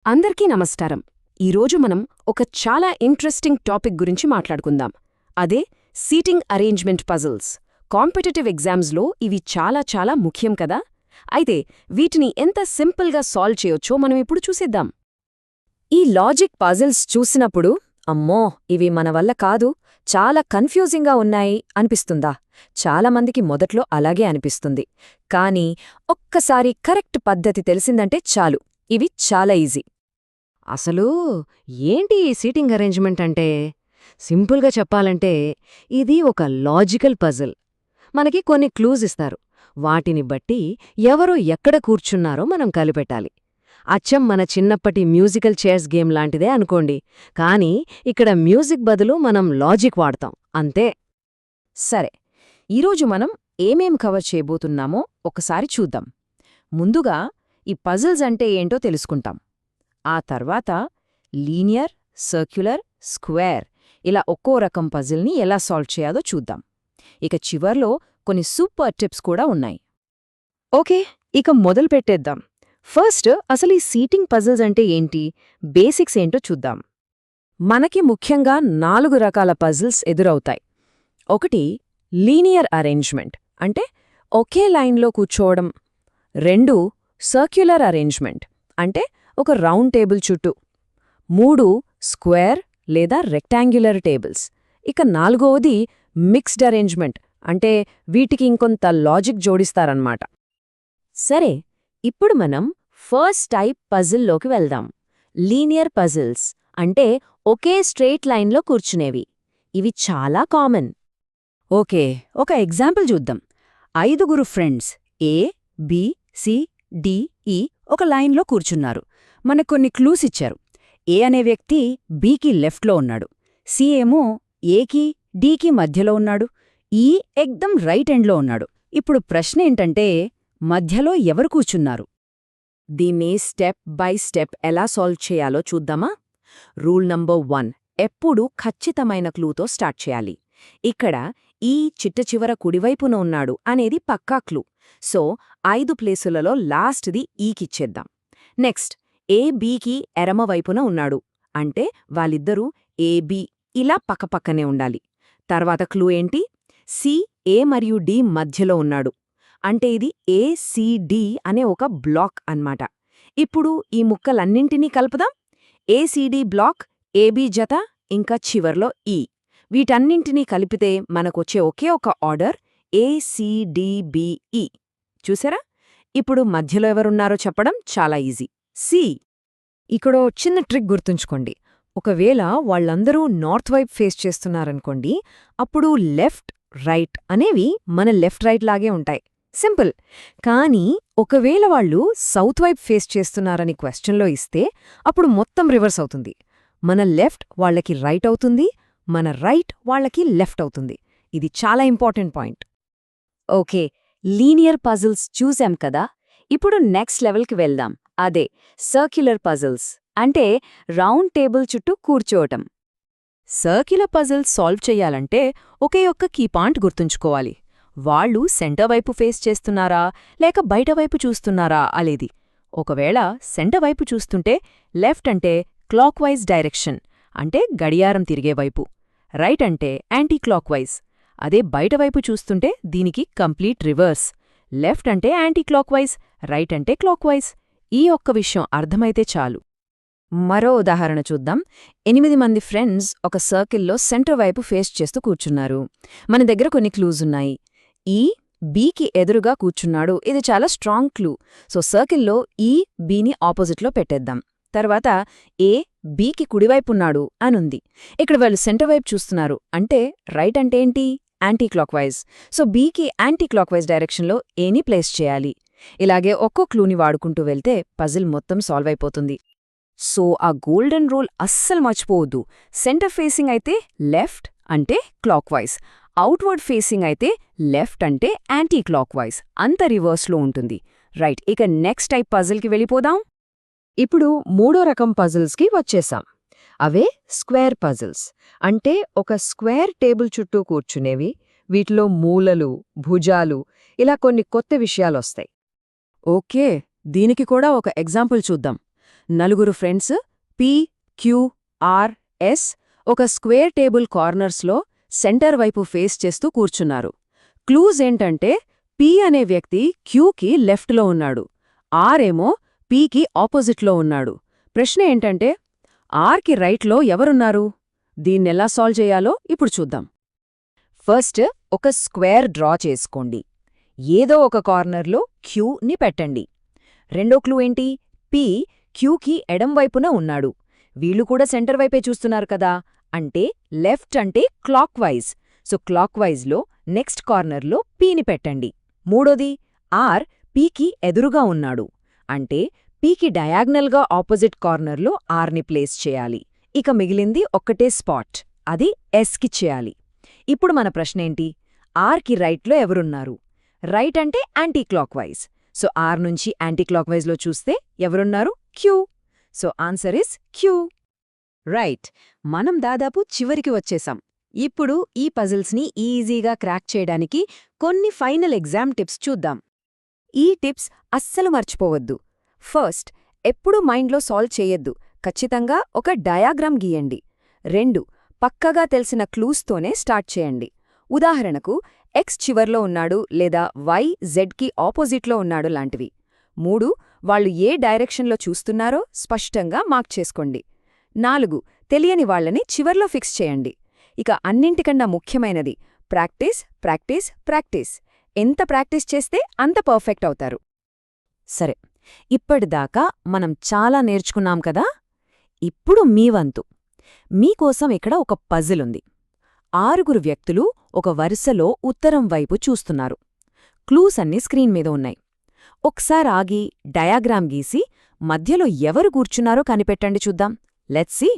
అందరికీ నమస్కారం. ఈరోజు మనం ఒక చాలా ఇంట్రెస్టింగ్ టాపిక్ గురించి మాట్లాడుకుందాం. అదే సీటింగ్ అరేంజ్మెంట్ పజిల్స్. కాంపిటేటివ్ ఎగ్జామ్స్లో ఇవి చాలా చాలా ముఖ్యం కదా. అయితే వీటిని ఎంత సింపుల్గా సాల్వ్ చేయొచ్చో మనం ఇప్పుడు చూసేద్దాం. ఈ లాజిక్ పజిల్స్ చూసినప్పుడు అమ్మో ఇవి మన వల్ల కాదు, చాలా కన్ఫ్యూజింగ్గా ఉన్నాయి అనిపిస్తుందా? చాలామందికి మొదట్లో అలాగే అనిపిస్తుంది. కానీ ఒక్కసారి కరెక్ట్ పద్ధతి తెలిసిందంటే చాలు, ఇవి చాలా ఈజీ. అసలు ఏంటి ఈ సీటింగ్ అరేంజ్మెంట్ అంటే? సింపుల్గా చెప్పాలంటే ఇది ఒక లాజికల్ పజిల్. మనకి కొన్ని క్లూజ్ ఇస్తారు. వాటిని బట్టి ఎవరో ఎక్కడ కూర్చున్నారో మనం కలిపెట్టాలి. అచ్చం మన చిన్నప్పటి మ్యూజికల్ చైర్స్ గేమ్ లాంటిదే అనుకోండి. కానీ ఇక్కడ మ్యూజిక్ బదులు మనం లాజిక్ వాడతాం అంతే. సరే, ఈరోజు మనం ఏమేం కవర్ చేయబోతున్నామో ఒకసారి చూద్దాం. ముందుగా ఈ పజిల్స్ అంటే ఏంటో తెలుసుకుంటాం. ఆ తర్వాత లీనియర్, సర్క్యులర్, స్క్వేర్ ఇలా ఒక్కో రకం పజిల్ని ఎలా సాల్వ్ చేయాలో చూద్దాం. ఇక చివర్లో కొన్ని సూపర్ టిప్స్ కూడా ఉన్నాయి. ఓకే, ఇక మొదలు పెట్టేద్దాం. ఫస్ట్ అసలు ఈ సీటింగ్ పజిల్స్ అంటే ఏంటి, బేసిక్స్ ఏంటో చూద్దాం. మనకి ముఖ్యంగా 4 రకాల పజిల్స్ ఎదురవుతాయి. ఒకటి లీనియర్ అరేంజ్మెంట్, అంటే ఒకే లైన్లో కూర్చోవడం. 2 సర్క్యులర్ అరేంజ్మెంట్, అంటే ఒక రౌండ్ టేబుల్ చుట్టూ. 3 స్క్వేర్ లేదా రెక్టాంగ్యులర్ టేబుల్స్. ఇక 4వది మిక్స్డ్ అరేంజ్మెంట్, అంటే వీటికి ఇంకొంత లాజిక్ జోడిస్తారన్నమాట. సరే, ఇప్పుడు మనం ఫస్ట్ టైప్ పజిల్లోకి వెళ్దాం. లీనియర్ పజిల్స్ అంటే ఒకే స్ట్రెయిట్ లైన్లో కూర్చునేవి. ఇవి చాలా కామన్. ఓకే, ఒక ఎగ్జాంపుల్ చూద్దాం. 5 ఫ్రెండ్స్ ఏ, బి, సి, డి, ఈ ఒక లైన్లో కూర్చున్నారు. మనకు కొన్ని క్లూస్ ఇచ్చారు. ఏ అనే వ్యక్తి బీకి లెఫ్ట్లో ఉన్నాడు, సి ఏమో ఏకి డీకి మధ్యలో ఉన్నాడు, ఈ ఎక్దం రైట్ ఎండ్లో ఉన్నాడు. ఇప్పుడు ప్రశ్న ఏంటంటే మధ్యలో ఎవరు కూర్చున్నారు? దీన్ని స్టెప్ బై స్టెప్ ఎలా సాల్వ్ చేయాలో చూద్దామా? రూల్ నంబర్ 1, ఎప్పుడూ ఖచ్చితమైన క్లూతో స్టార్ట్ చేయాలి. ఇక్కడ ఈ చిట్టచివర కుడివైపున ఉన్నాడు అనేది పక్కా క్లూ. సో 5 ప్లేసులలో లాస్ట్ది ఈకిచ్చేద్దాం. నెక్స్ట్ ఏ బీకి ఎడమవైపున ఉన్నాడు, అంటే వాళ్ళిద్దరూ ఏబీ ఇలా పక్కపక్కనే ఉండాలి. తర్వాత క్లూ ఏంటి? సి ఏ మరియు డి మధ్యలో ఉన్నాడు, అంటే ఇది ఏసీడి అనే ఒక బ్లాక్ అన్నమాట. ఇప్పుడు ఈ ముక్కలన్నింటినీ కలుపుదాం. ఏసీడీ బ్లాక్, ఏబీ జత, ఇంకా చివర్లో ఈ. వీటన్నింటినీ కలిపితే మనకొచ్చే ఒకే ఒక ఆర్డర్ ఏసీడీబీఈ. చూసారా? ఇప్పుడు మధ్యలో ఎవరున్నారో చెప్పడం చాలా ఈజీ, సి. ఇక్కడో చిన్న ట్రిక్ గుర్తుంచుకోండి. ఒకవేళ వాళ్ళందరూ నార్త్ వైప్ ఫేస్ చేస్తున్నారనుకోండి, అప్పుడు లెఫ్ట్, రైట్ అనేవి మన లెఫ్ట్ రైట్ లాగే ఉంటాయి. సింపుల్. కానీ ఒకవేళ వాళ్ళు సౌత్ వైప్ ఫేస్ చేస్తున్నారని క్వశ్చన్లో ఇస్తే అప్పుడు మొత్తం రివర్స్ అవుతుంది. మన లెఫ్ట్ వాళ్లకి రైట్ అవుతుంది, మన రైట్ వాళ్లకి లెఫ్ట్ అవుతుంది. ఇది చాలా important point. Okay, linear puzzles చూసాం కదా. ఇప్పుడు నెక్స్ట్ లెవెల్కి వెళ్దాం. అదే సర్క్యులర్ పజిల్స్, అంటే రౌండ్ టేబుల్ చుట్టూ కూర్చోవటం. సర్క్యులర్ పజిల్స్ సాల్వ్ చెయ్యాలంటే ఒకే ఒక్క కీ పాయింట్ గుర్తుంచుకోవాలి. వాళ్ళు సెంటర్ వైపు ఫేస్ చేస్తున్నారా లేక బయటవైపు చూస్తున్నారా అనేది. ఒకవేళ సెంటర్ వైపు చూస్తుంటే లెఫ్ట్ అంటే క్లాక్ వైజ్ డైరెక్షన్, అంటే గడియారం తిరిగే వైపు. రైట్ అంటే యాంటీ క్లాక్ వైజ్. అదే బయటవైపు చూస్తుంటే దీనికి కంప్లీట్ రివర్స్. లెఫ్ట్ అంటే యాంటీ క్లాక్ వైజ్, రైట్ అంటే క్లాక్ వైజ్. ఈ ఒక్క విషయం అర్థమైతే చాలు. మరో ఉదాహరణ చూద్దాం. 8 మంది ఫ్రెండ్స్ ఒక సర్కిల్లో సెంటర్ వైపు ఫేస్ చేస్తూ కూర్చున్నారు. మన దగ్గర కొన్ని క్లూస్ ఉన్నాయి. ఈ బీకి ఎదురుగా కూర్చున్నాడు, ఇది చాలా స్ట్రాంగ్ క్లూ. సో సర్కిల్లో ఈ బీని ఆపోజిట్లో పెట్టేద్దాం. తర్వాత ఏ బీకి కుడివైపున్నాడు అనుంది. ఇక్కడ వాళ్ళు సెంటర్ వైపు చూస్తున్నారు, అంటే రైట్ అంటే ఏంటి? Anti clock wise. సో బీకి యాంటీ క్లాక్ వైజ్ డైరెక్షన్లో ఏని ప్లేస్ చేయాలి. ఇలాగే ఒక్కో క్లూని వాడుకుంటూ వెళ్తే పజిల్ మొత్తం సాల్వ్ అయిపోతుంది. సో ఆ గోల్డెన్ రూల్ అస్సలు మర్చిపోవద్దు. సెంటర్ ఫేసింగ్ అయితే లెఫ్ట్ అంటే క్లాక్ వైజ్, అవుట్వర్డ్ ఫేసింగ్ అయితే లెఫ్ట్ అంటే యాంటీ క్లాక్ వైజ్. అంత రివర్స్లో ఉంటుంది. రైట్, ఇక నెక్స్ట్ టైప్ పజిల్కి వెళ్ళిపోదాం. ఇప్పుడు 3వ రకం పజిల్స్కి వచ్చేసాం. అవే స్క్వేర్ పజిల్స్, అంటే ఒక స్క్వేర్ టేబుల్ చుట్టూ కూర్చునేవి. వీటిలో మూలలు, భుజాలు ఇలా కొన్ని కొత్త విషయాలొస్తాయి. ఓకే, దీనికి కూడా ఒక ఎగ్జాంపుల్ చూద్దాం. నలుగురు friends P, Q, R, S ఒక స్క్వేర్ టేబుల్ కార్నర్స్లో సెంటర్ వైపు ఫేస్ చేస్తూ కూర్చున్నారు. క్లూజ్ ఏంటంటే పి అనే వ్యక్తి క్యూకి లెఫ్ట్లో ఉన్నాడు, ఆర్ ఏమో పీకి ఆపోజిట్లో ఉన్నాడు. ప్రశ్న ఏంటంటే ఆర్కి రైట్లో ఎవరున్నారు? దీన్నెలా సాల్వ్ చేయాలో ఇప్పుడు చూద్దాం. ఫస్ట్ ఒక స్క్వేర్ డ్రా చేసుకోండి. ఏదో ఒక కార్నర్లో క్యూని పెట్టండి. రెండో క్లూ ఏంటి? పి క్యూకి ఎడంవైపున ఉన్నాడు. వీళ్ళు కూడా సెంటర్ వైపే చూస్తున్నారు కదా, అంటే లెఫ్ట్ అంటే క్లాక్ వైజ్. సో క్లాక్ వైజ్లో నెక్స్ట్ కార్నర్లో పీని పెట్టండి. మూడోది ఆర్ పీకి ఎదురుగా ఉన్నాడు, అంటే పీకి డయాగ్నల్గా ఆపోజిట్ కార్నర్లో ఆర్ని ప్లేస్ చేయాలి. ఇక మిగిలింది ఒక్కటే స్పాట్, అది ఎస్కి చేయాలి. ఇప్పుడు మన ప్రశ్నేంటి? ఆర్కి రైట్లో ఎవరున్నారు? రైట్ అంటే anti clock wise. So R నుంచి యాంటీ క్లాక్ వైజ్లో చూస్తే ఎవరున్నారు? Q. So answer is Q. Right, మనం దాదాపు చివరికి వచ్చేసాం. ఇప్పుడు ఈ పజిల్స్ని ఈజీగా క్రాక్ చేయడానికి కొన్ని ఫైనల్ ఎగ్జామ్ టిప్స్ చూద్దాం. ఈ టిప్స్ అస్సలు మర్చిపోవద్దు. ఫస్ట్, ఎప్పుడూ మైండ్లో సాల్వ్ చేయొద్దు, ఖచ్చితంగా ఒక డయాగ్రామ్ గీయండి. 2, పక్కగా తెలిసిన క్లూస్తోనే స్టార్ట్ చేయండి. ఉదాహరణకు ఎక్స్ చివర్లో ఉన్నాడు లేదా వై జెడ్కి ఆపోజిట్లో ఉన్నాడు లాంటివి. 3, వాళ్ళు ఏ డైరెక్షన్లో చూస్తున్నారో స్పష్టంగా మార్క్ చేసుకోండి. 4, తెలియని వాళ్ళని చివర్లో ఫిక్స్ చేయండి. ఇక అన్నింటికన్నా ముఖ్యమైనది ప్రాక్టీస్, ప్రాక్టీస్, ప్రాక్టీస్. ఎంత ప్రాక్టీస్ చేస్తే అంత పర్ఫెక్ట్ అవుతారు. సరే, ఇప్పటిదాకా మనం చాలా నేర్చుకున్నాం కదా. ఇప్పుడు మీ వంతు. మీకోసం ఇక్కడ ఒక పజిల్ ఉంది. 6 వ్యక్తులు ఒక వరుసలో ఉత్తరం వైపు చూస్తున్నారు. క్లూస్ అన్నీ స్క్రీన్ మీద ఉన్నాయి. ఒకసారి ఆగి డయాగ్రామ్ గీసి మధ్యలో ఎవరు కూర్చున్నారో కనిపెట్టండి చూద్దాం. Let's see.